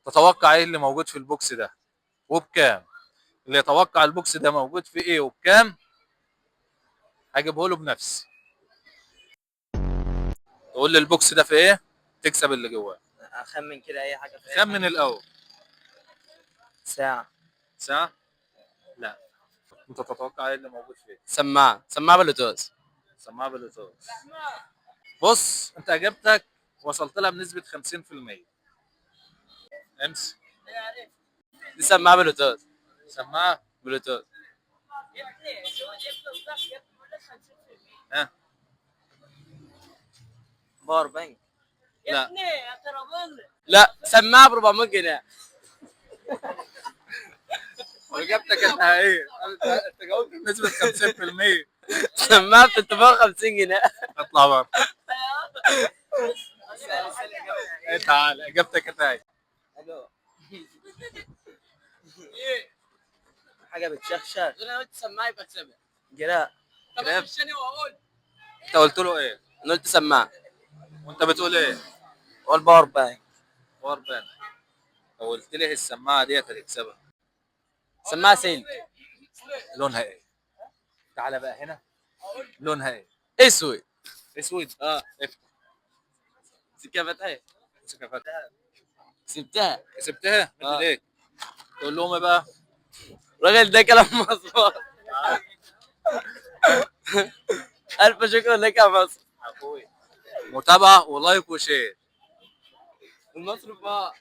تتوقع ايه اللي موجود في البوكس ده وبكام؟ اللي يتوقع البوكس ده موجود في ايه وبكام هجيبه له بنفسي. تقول لي البوكس ده في ايه تكسب اللي جواه. اخمن كده اي حاجه في خمن الاول. ساعه. ساعه؟ لا. انت تتوقع ايه اللي موجود فيه؟ سماعه بلوتوث. سماعه بلوتوث. بص انت اجابتك وصلت لها بنسبه 50%. امسك. دي سماعه بلوتوث. سماعه بلوتوث. ها. باور بانك. لا. لا سماعه ب 400 جنيه. واجابتك النهائيه انت جاوبت بنسبه 50%. سماعه ب 350 جنيه. اطلع بره. تعال اجابتك النهائيه. حاجه بتشخشخ. انا قلت سماعه يبقى اكسبها. جراء. طب خشني واقول. انت قلت له ايه؟ انا قلت سماعه. وانت بتقول ايه؟ والباور بانك. باور بانك. لو قلت لي السماعه ديت هتكسبها. سماعه سلك. لونها ايه؟ تعالى بقى هنا. لونها ايه؟ اسود. اسود. افتح. سكه فتحه. فتحة. سبتها. كسبتها؟ ليه؟ تقول لهم ايه بقى؟ الراجل ده كلام مظبوط. الف شكر لك يا مصر. متابعه ولايك وشير. المصرف بقى.